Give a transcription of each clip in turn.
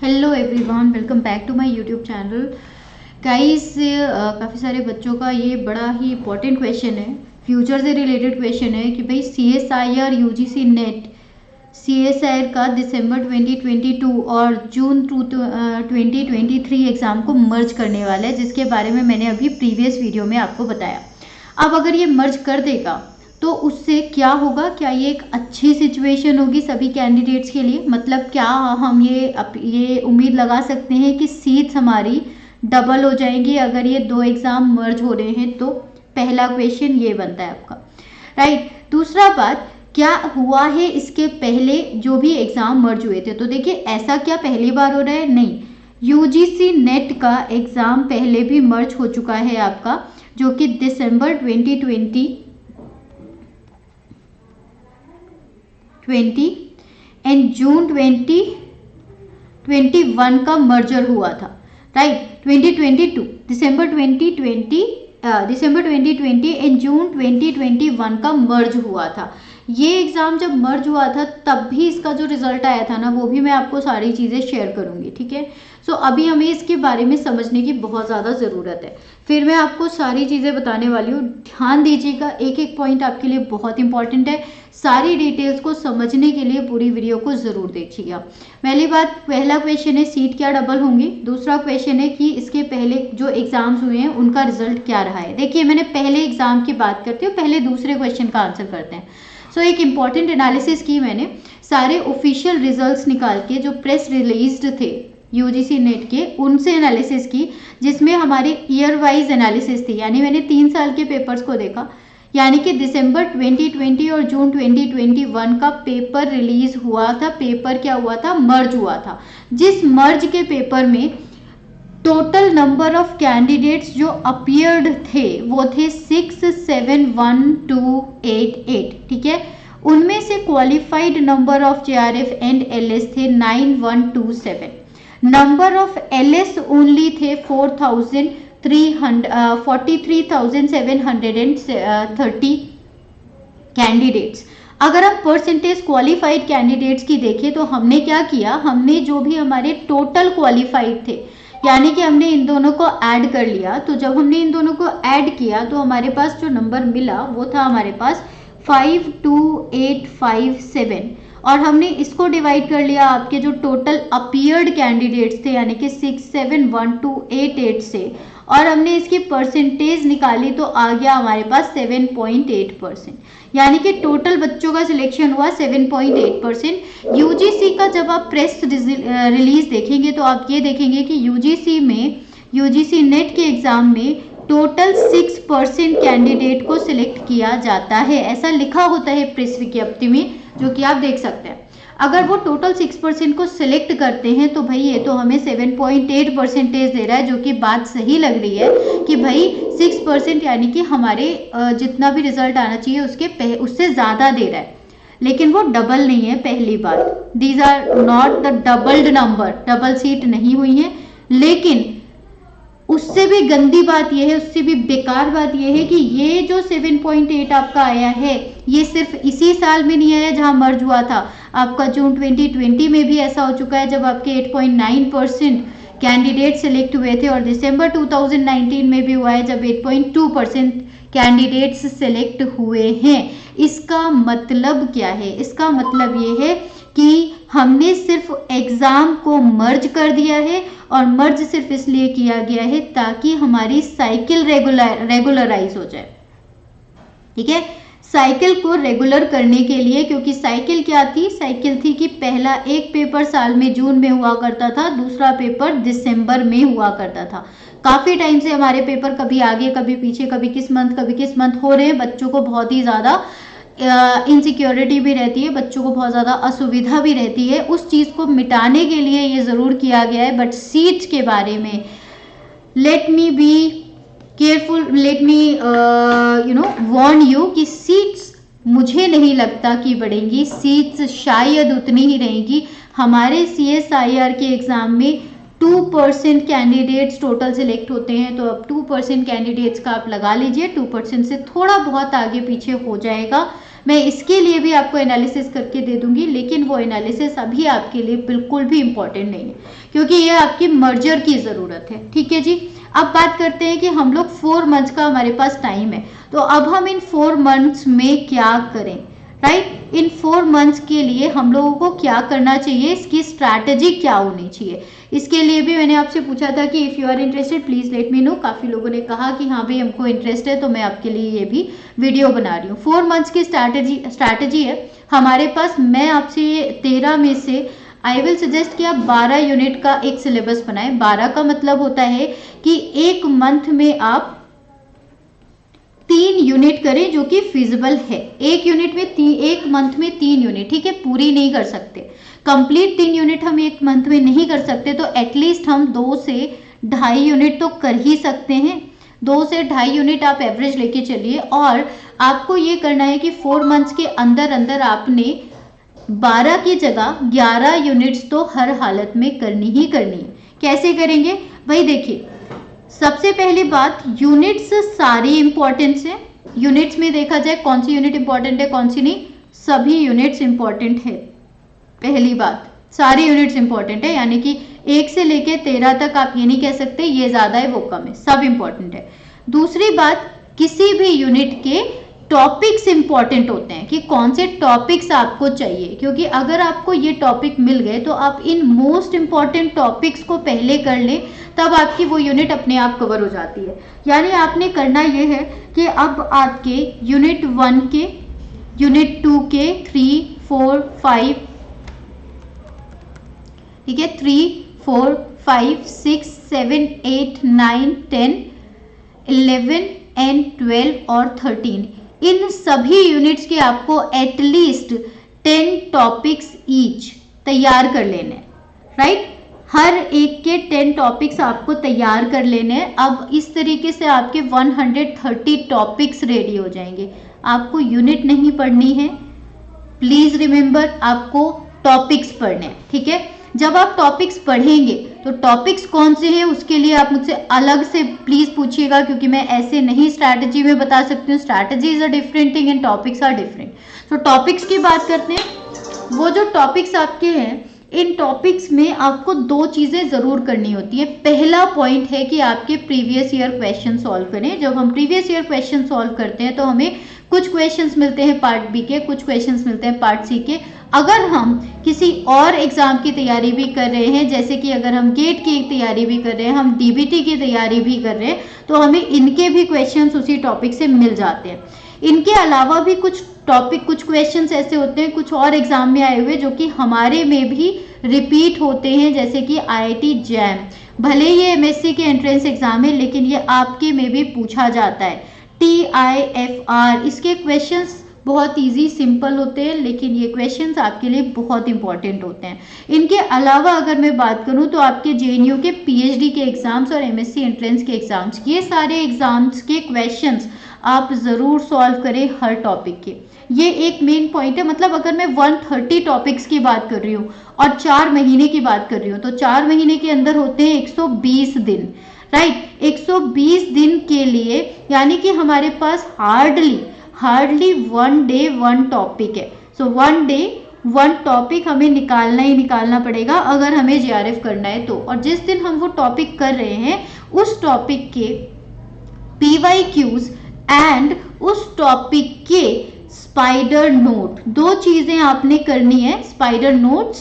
Hello everyone, welcome back to my YouTube channel. Guys, काफ़ी सारे बच्चों का ये बड़ा ही इंपॉर्टेंट क्वेश्चन है, फ्यूचर से रिलेटेड क्वेश्चन है कि भाई CSIR UGC नेट CSIR का दिसंबर 2022 और जून 2023 एग्ज़ाम को मर्ज करने वाला है, जिसके बारे में मैंने अभी प्रीवियस वीडियो में आपको बताया। अब अगर ये मर्ज कर देगा तो उससे क्या होगा, क्या ये एक अच्छी सिचुएशन होगी सभी कैंडिडेट्स के लिए? मतलब क्या हम ये उम्मीद लगा सकते हैं कि सीट्स हमारी डबल हो जाएंगी अगर ये दो एग्ज़ाम मर्ज हो रहे हैं? तो पहला क्वेश्चन ये बनता है आपका, राइट। दूसरा बात, क्या हुआ है इसके पहले जो भी एग्ज़ाम मर्ज हुए थे? तो देखिए, ऐसा क्या पहली बार हो रहा है? नहीं, UGC नेट का एग्ज़ाम पहले भी मर्ज हो चुका है आपका, जो कि दिसंबर 2020 एंड जून 2021 का मर्जर हुआ था, राइट। 2022 दिसंबर 2020 एंड जून 2021 का मर्ज हुआ था। ये एग्ज़ाम जब मर्ज हुआ था तब भी इसका जो रिजल्ट आया था ना, वो भी मैं आपको सारी चीज़ें शेयर करूंगी, ठीक है। सो अभी हमें इसके बारे में समझने की बहुत ज़्यादा ज़रूरत है, फिर मैं आपको सारी चीज़ें बताने वाली हूँ। ध्यान दीजिएगा, एक एक पॉइंट आपके लिए बहुत इंपॉर्टेंट है। सारी डिटेल्स को समझने के लिए पूरी वीडियो को ज़रूर देखिएगा। पहला क्वेश्चन है, सीट क्या डबल होंगी? दूसरा क्वेश्चन है कि इसके पहले जो एग्जाम्स हुए हैं उनका रिजल्ट क्या रहा है। देखिए, मैंने पहले एग्जाम की बात करती हूँ, पहले दूसरे क्वेश्चन का आंसर करते हैं। सो एक इंपॉर्टेंट एनालिसिस की मैंने, सारे ऑफिशियल रिजल्ट्स निकाल के जो प्रेस रिलीज्ड थे UGC नेट के, उनसे एनालिसिस की, जिसमें हमारे ईयर वाइज एनालिसिस थी। यानी मैंने 3 साल के पेपर्स को देखा, यानी कि दिसंबर 2020 और जून 2021 का पेपर रिलीज हुआ था। पेपर क्या हुआ था? मर्ज हुआ था। जिस मर्ज के पेपर में टोटल नंबर ऑफ कैंडिडेट्स जो अपीयर्ड थे वो थे 671,288, ठीक है। उनमें से qualified number of JRF and LS थे 9127। नंबर ऑफ LS ओनली थे 43,730 कैंडिडेट्स। अगर हम परसेंटेज क्वालिफाइड कैंडिडेट्स की देखें तो हमने क्या किया, हमने जो भी हमारे टोटल क्वालिफाइड थे, यानी कि हमने इन दोनों को ऐड कर लिया। तो जब हमने इन दोनों को ऐड किया तो हमारे पास जो नंबर मिला वो था हमारे पास 52857, और हमने इसको डिवाइड कर लिया आपके जो टोटल अपीयर्ड कैंडिडेट्स थे, यानी कि 671,288 से, और हमने इसकी परसेंटेज निकाली तो आ गया हमारे पास 7.8%। यानी कि टोटल बच्चों का सिलेक्शन हुआ 7.8%। UGC का जब आप प्रेस रिलीज देखेंगे तो आप ये देखेंगे कि UGC नेट के एग्जाम में टोटल 6% कैंडिडेट को सिलेक्ट किया जाता है, ऐसा लिखा होता है प्रेस विज्ञप्ति में, जो कि आप देख सकते हैं। अगर वो टोटल 6% को सिलेक्ट करते हैं तो भाई ये तो हमें 7.8 परसेंटेज दे रहा है, जो कि बात सही लग रही है कि भाई 6%, यानी कि हमारे जितना भी रिजल्ट आना चाहिए उससे ज़्यादा दे रहा है। लेकिन वो डबल नहीं है, पहली बात। These are not the doubled number, double seat नहीं हुई है। लेकिन उससे भी गंदी बात यह है, उससे भी बेकार बात यह है कि ये जो 7.8 आपका आया है, ये सिर्फ इसी साल में नहीं आया जहां मर्ज हुआ था। आपका जून 2020 में भी ऐसा हो चुका है जब आपके 8.9% कैंडिडेट सिलेक्ट हुए थे, और दिसंबर 2019 में भी हुआ है जब 8.2% कैंडिडेट्स सिलेक्ट हुए हैं। इसका मतलब क्या है? इसका मतलब ये है कि हमने सिर्फ एग्जाम को मर्ज कर दिया है, और मर्ज सिर्फ इसलिए किया गया है ताकि हमारी साइकिल रेगुलराइज हो जाए, ठीक है। साइकिल को रेगुलर करने के लिए, क्योंकि साइकिल क्या थी? साइकिल थी कि पहला एक पेपर साल में जून में हुआ करता था, दूसरा पेपर दिसंबर में हुआ करता था। काफी टाइम से हमारे पेपर कभी आगे कभी पीछे, कभी किस मंथ हो रहे हैं। बच्चों को बहुत ही ज्यादा इनसिक्योरिटी भी रहती है, बच्चों को बहुत ज़्यादा असुविधा भी रहती है। उस चीज़ को मिटाने के लिए ये ज़रूर किया गया है। बट सीट्स के बारे में let me be careful, let me warn you कि सीट्स मुझे नहीं लगता कि बढ़ेंगी, सीट्स शायद उतनी ही रहेंगी। हमारे CSIR के एग्ज़ाम में 2% कैंडिडेट्स टोटल सिलेक्ट होते हैं, तो अब 2% कैंडिडेट्स का आप लगा लीजिए, 2% से थोड़ा बहुत आगे पीछे हो जाएगा। मैं इसके लिए भी आपको एनालिसिस करके दे दूंगी, लेकिन वो एनालिसिस अभी आपके लिए बिल्कुल भी इंपॉर्टेंट नहीं है क्योंकि ये आपकी मर्जर की ज़रूरत है। ठीक है जी। अब बात करते हैं कि हम लोग 4 मंथ्स का हमारे पास टाइम है, तो अब हम इन 4 मंथ्स में क्या करें, राइट। इन 4 मंथ्स के लिए हम लोगों को क्या करना चाहिए, इसकी स्ट्रैटेजी क्या होनी चाहिए, इसके लिए भी मैंने आपसे पूछा था कि if you are interested please let me know. काफ़ी लोगों ने कहा कि हाँ भाई हमको इंटरेस्ट है, तो मैं आपके लिए ये भी वीडियो बना रही हूँ। 4 मंथ्स की स्ट्रैटेजी है हमारे पास। मैं आपसे 13 में से आई विल सजेस्ट कि आप 12 यूनिट का एक सिलेबस बनाएं। 12 का मतलब होता है कि एक मंथ में आप 3 यूनिट करें जो कि फिजिबल है। एक यूनिट में एक मंथ में 3 यूनिट, ठीक है, पूरी नहीं कर सकते, कंप्लीट 3 यूनिट हम एक मंथ में नहीं कर सकते, तो एटलीस्ट हम 2 से 2.5 यूनिट तो कर ही सकते हैं। 2 से 2.5 यूनिट आप एवरेज लेके चलिए, और आपको ये करना है कि 4 मंथ्स के अंदर अंदर आपने 12 की जगह 11 यूनिट्स तो हर हालत में करनी ही करनी है। कैसे करेंगे भाई, देखिए सबसे पहली बात, यूनिट्स सारी इंपॉर्टेंट है। यूनिट्स में देखा जाए कौन सी यूनिट इंपॉर्टेंट है कौन सी नहीं, सभी यूनिट्स इंपॉर्टेंट है। पहली बात, सारी यूनिट्स इंपॉर्टेंट है, यानी कि 1 से लेके 13 तक आप ये नहीं कह सकते ये ज्यादा है वो कम है, सब इंपॉर्टेंट है। दूसरी बात, किसी भी यूनिट के टॉपिक्स इंपॉर्टेंट होते हैं कि कौन से टॉपिक्स आपको चाहिए, क्योंकि अगर आपको ये टॉपिक मिल गए तो आप इन मोस्ट इंपॉर्टेंट टॉपिक्स को पहले कर लें, तब आपकी वो यूनिट अपने आप कवर हो जाती है। यानी आपने करना ये है कि अब आपके यूनिट 1 के, यूनिट 2 के 3, 4, 5, ठीक है, 3, 4, 5, 6, 7, 8, 9, 10, 11 एंड 12 और 13, इन सभी यूनिट्स के आपको एटलीस्ट 10 टॉपिक्स ईच तैयार कर लेने हैं, राइट। हर एक के 10 टॉपिक्स आपको तैयार कर लेने हैं। अब इस तरीके से आपके 130 टॉपिक्स रेडी हो जाएंगे। आपको यूनिट नहीं पढ़नी है, प्लीज रिमेंबर, आपको टॉपिक्स पढ़ने हैं, ठीक है। जब आप टॉपिक्स पढ़ेंगे तो टॉपिक्स कौन से हैं उसके लिए आप मुझसे अलग से प्लीज पूछिएगा, क्योंकि मैं ऐसे नहीं स्ट्रैटेजी में बता सकती हूँ। Strategy is a different thing and topics are different. तो टॉपिक्स की बात करते हैं। वो जो टॉपिक्स आपके हैं, इन टॉपिक्स में आपको 2 चीजें जरूर करनी होती है। पहला पॉइंट है कि आपके प्रीवियस ईयर क्वेश्चन सॉल्व करें। जब हम प्रीवियस ईयर क्वेश्चन सॉल्व करते हैं तो हमें कुछ क्वेश्चंस मिलते हैं पार्ट बी के, कुछ क्वेश्चंस मिलते हैं पार्ट सी के। अगर हम किसी और एग्जाम की तैयारी भी कर रहे हैं, जैसे कि अगर हम गेट की तैयारी भी कर रहे हैं, हम डीबीटी की तैयारी भी कर रहे हैं, तो हमें इनके भी क्वेश्चंस उसी टॉपिक से मिल जाते हैं। इनके अलावा भी कुछ टॉपिक, कुछ क्वेश्चंस ऐसे होते हैं कुछ और एग्जाम में आए हुए जो कि हमारे में भी रिपीट होते हैं, जैसे कि आईआईटी जैम। भले ये एमएससी के एंट्रेंस एग्जाम है, लेकिन ये आपके में भी पूछा जाता है। TIFR, इसके क्वेश्चंस बहुत इजी सिंपल होते हैं, लेकिन ये क्वेश्चंस आपके लिए बहुत इंपॉर्टेंट होते हैं। इनके अलावा अगर मैं बात करूं तो आपके JNU के PhD के एग्जाम्स और MSc एंट्रेंस के एग्जाम्स, ये सारे एग्जाम्स के क्वेश्चंस आप ज़रूर सॉल्व करें हर टॉपिक के। ये एक मेन पॉइंट है। मतलब अगर मैं 130 टॉपिक्स की बात कर रही हूँ और 4 महीने की बात कर रही हूँ, तो 4 महीने के अंदर होते हैं 120 दिन, राइट। 120 दिन के लिए यानी कि हमारे पास हार्डली 1 डे 1 टॉपिक है। सो 1 डे 1 टॉपिक हमें निकालना ही निकालना पड़ेगा अगर हमें JRF करना है तो। और जिस दिन हम वो टॉपिक कर रहे हैं उस टॉपिक के PYQs एंड उस टॉपिक के स्पाइडर नोट, 2 चीजें आपने करनी है। स्पाइडर नोट्स,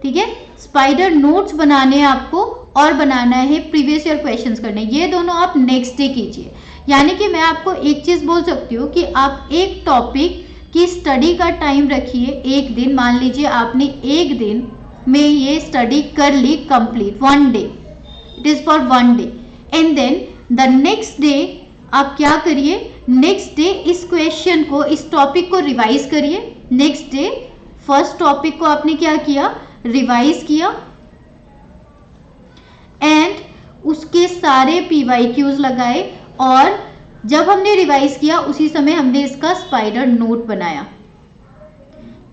ठीक है, स्पाइडर नोट्स बनाने हैं आपको, और बनाना है प्रीवियस ईयर क्वेश्चंस करने। ये दोनों आप नेक्स्ट डे कीजिए। यानी कि मैं आपको एक चीज बोल सकती हूँ कि आप एक टॉपिक की स्टडी का टाइम रखिए। एक दिन, मान लीजिए आपने एक दिन में ये स्टडी कर ली complete, 1 day, it is for 1 day, and then the next day आप क्या करिए, नेक्स्ट डे इस क्वेश्चन को, इस टॉपिक को रिवाइज करिए। नेक्स्ट डे फर्स्ट टॉपिक को आपने क्या किया, रिवाइज किया, एंड उसके सारे PYQs लगाए, और जब हमने रिवाइज किया उसी समय हमने इसका स्पाइडर नोट बनाया,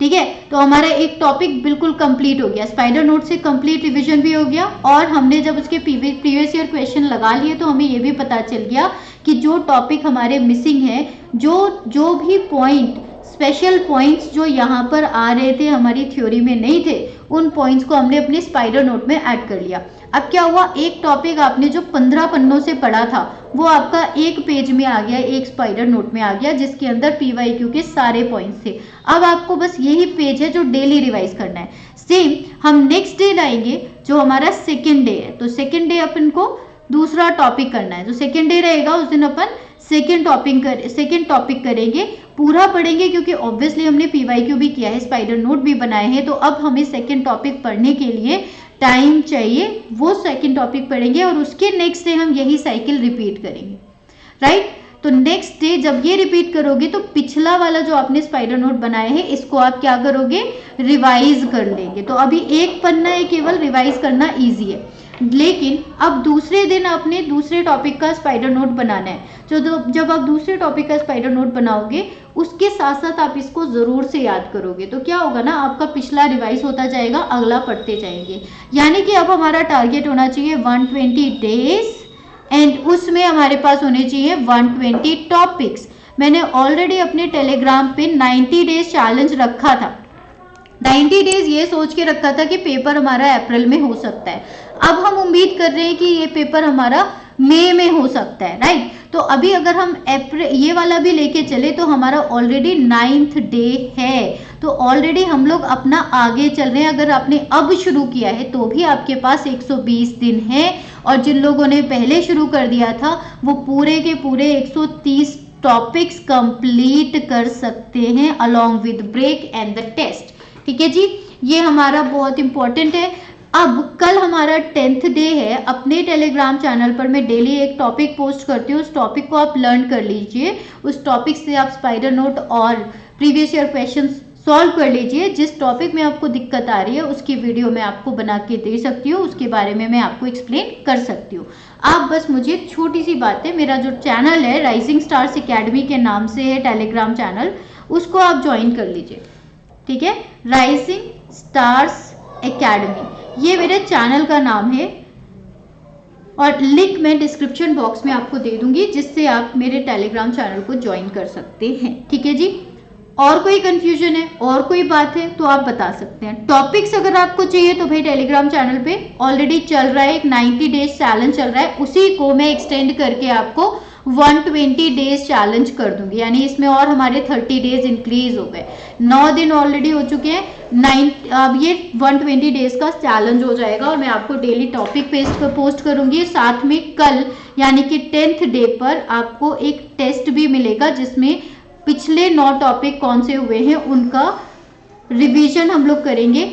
ठीक है। तो हमारा एक टॉपिक बिल्कुल कंप्लीट हो गया, स्पाइडर नोट से कंप्लीट रिवीजन भी हो गया, और हमने जब उसके प्रीवियस ईयर क्वेश्चन लगा लिए तो हमें ये भी पता चल गया कि जो टॉपिक हमारे मिसिंग है, जो भी पॉइंट स्पेशल पॉइंट्स जो यहाँ पर आ रहे थे हमारी थ्योरी में नहीं थे, उन पॉइंट्स को हमने अपने स्पाइडर नोट में ऐड कर लिया। अब क्या हुआ, एक टॉपिक आपने जो 15 पन्नों से पढ़ा था वो आपका एक पेज में आ गया, एक स्पाइडर नोट में आ गया, जिसके अंदर PYQ के सारे पॉइंट्स थे। अब आपको बस यही पेज है जो डेली रिवाइज करना है। सेम हम नेक्स्ट डे लाएंगे जो हमारा सेकेंड डे है, तो सेकेंड डे अपन को दूसरा टॉपिक करना है। जो सेकेंड डे रहेगा उस दिन अपन सेकेंड टॉपिक करेंगे, पूरा पढ़ेंगे क्योंकि ऑब्वियसली हमने PYQ भी किया है, स्पाइडर नोट भी बनाए हैं, तो अब हमें सेकेंड टॉपिक पढ़ने के लिए टाइम चाहिए, वो सेकेंड टॉपिक पढ़ेंगे और उसके नेक्स्ट डे हम यही साइकिल रिपीट करेंगे, राइट। तो नेक्स्ट डे जब ये रिपीट करोगे तो पिछला वाला जो आपने स्पाइडर नोट बनाए हैं इसको आप क्या करोगे, रिवाइज कर लेंगे। तो अभी एक पन्ना है केवल, रिवाइज करना ईजी है, लेकिन अब दूसरे दिन आपने दूसरे टॉपिक का स्पाइडर नोट बनाना है। जब आप दूसरे टॉपिक का स्पाइडर नोट बनाओगे उसके साथ साथ आप इसको जरूर से याद करोगे, तो क्या होगा ना, आपका पिछला रिवाइज होता जाएगा, अगला पढ़ते जाएंगे। यानी कि अब हमारा टारगेट होना चाहिए 120 डेज एंड उसमें हमारे पास होने चाहिए 120 टॉपिक्स। मैंने ऑलरेडी अपने टेलीग्राम पे 90 डेज चैलेंज रखा था, 90 डेज ये सोच के रखा था कि पेपर हमारा अप्रैल में हो सकता है। अब हम उम्मीद कर रहे हैं कि ये पेपर हमारा मई में हो सकता है, राइट। तो अभी अगर हम अप्रैल ये वाला भी लेके चले तो हमारा ऑलरेडी 9th डे है, तो ऑलरेडी हम लोग अपना आगे चल रहे हैं। अगर आपने अब शुरू किया है तो भी आपके पास 120 दिन है, और जिन लोगों ने पहले शुरू कर दिया था वो पूरे के पूरे 130 टॉपिक्स कंप्लीट कर सकते हैं along with break and the test, ठीक है जी। ये हमारा बहुत इंपॉर्टेंट है। अब कल हमारा 10th डे है, अपने टेलीग्राम चैनल पर मैं डेली एक टॉपिक पोस्ट करती हूँ, उस टॉपिक को आप लर्न कर लीजिए, उस टॉपिक से आप स्पाइडर नोट और प्रीवियस ईयर क्वेश्चन सॉल्व कर लीजिए। जिस टॉपिक में आपको दिक्कत आ रही है उसकी वीडियो मैं आपको बना के दे सकती हूँ, उसके बारे में मैं आपको एक्सप्लेन कर सकती हूँ। आप बस मुझे एक छोटी सी बात है, मेरा जो चैनल है राइजिंग स्टार्स एकेडमी के नाम से है टेलीग्राम चैनल, उसको आप ज्वाइन कर लीजिए, ठीक है। राइजिंग स्टार्स एकेडमी ये मेरे चैनल का नाम है, और लिंक मैं डिस्क्रिप्शन बॉक्स में आपको दे दूंगी जिससे आप मेरे टेलीग्राम चैनल को ज्वाइन कर सकते हैं, ठीक है जी। और कोई कंफ्यूजन है और कोई बात है तो आप बता सकते हैं। टॉपिक्स अगर आपको चाहिए तो भाई टेलीग्राम चैनल पे ऑलरेडी चल रहा है, एक 90 डेज चैलेंज चल रहा है, उसी को मैं एक्सटेंड करके आपको 120 डेज चैलेंज कर दूंगी, यानी इसमें और हमारे 30 डेज इंक्रीज हो गए। 9 दिन ऑलरेडी हो चुके हैं, अब ये 120 डेज का चैलेंज हो जाएगा, और मैं आपको डेली टॉपिक पोस्ट करूंगी। साथ में कल यानी कि 10th डे पर आपको एक टेस्ट भी मिलेगा जिसमें पिछले 9 टॉपिक कौन से हुए हैं उनका रिवीजन हम लोग करेंगे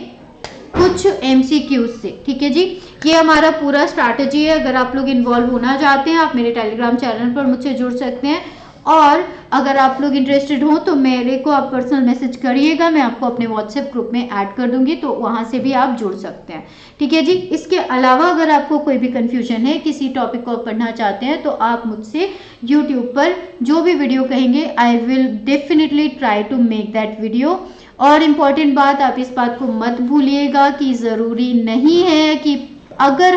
कुछ MCQs से, ठीक है जी। ये हमारा पूरा स्ट्रैटेजी है। अगर आप लोग इन्वॉल्व होना चाहते हैं आप मेरे टेलीग्राम चैनल पर मुझसे जुड़ सकते हैं, और अगर आप लोग इंटरेस्टेड हो तो मेरे को आप पर्सनल मैसेज करिएगा, मैं आपको अपने व्हाट्सएप ग्रुप में ऐड कर दूंगी, तो वहां से भी आप जुड़ सकते हैं, ठीक है जी। इसके अलावा अगर आपको कोई भी कंफ्यूजन है, किसी टॉपिक को पढ़ना चाहते हैं, तो आप मुझसे यूट्यूब पर जो भी वीडियो कहेंगे I will definitely try to make that video. और इम्पॉर्टेंट बात, आप इस बात को मत भूलिएगा कि ज़रूरी नहीं है कि अगर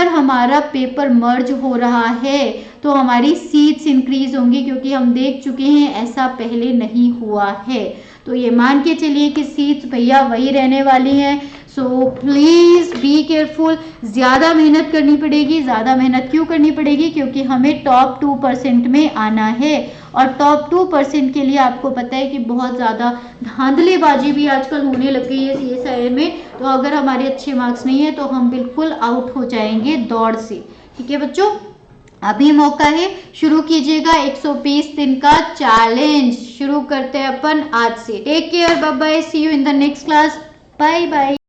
हमारा पेपर मर्ज हो रहा है तो हमारी सीट्स इंक्रीज होंगी, क्योंकि हम देख चुके हैं ऐसा पहले नहीं हुआ है। तो ये मान के चलिए कि सीट्स भैया वही रहने वाली हैं। सो प्लीज़ बी केयरफुल, ज़्यादा मेहनत करनी पड़ेगी। ज़्यादा मेहनत क्यों करनी पड़ेगी? क्योंकि हमें टॉप 2% में आना है, और टॉप 2% के लिए आपको पता है कि बहुत ज़्यादा धांधलीबाजी भी आजकल होने लग गई है CSIR में। तो अगर हमारे अच्छे मार्क्स नहीं है तो हम बिल्कुल आउट हो जाएंगे दौड़ से, ठीक है बच्चों। अभी मौका है, शुरू कीजिएगा 120 दिन का चैलेंज। शुरू करते हैं अपन आज से। Take care, bye bye, see you in the next class, bye bye.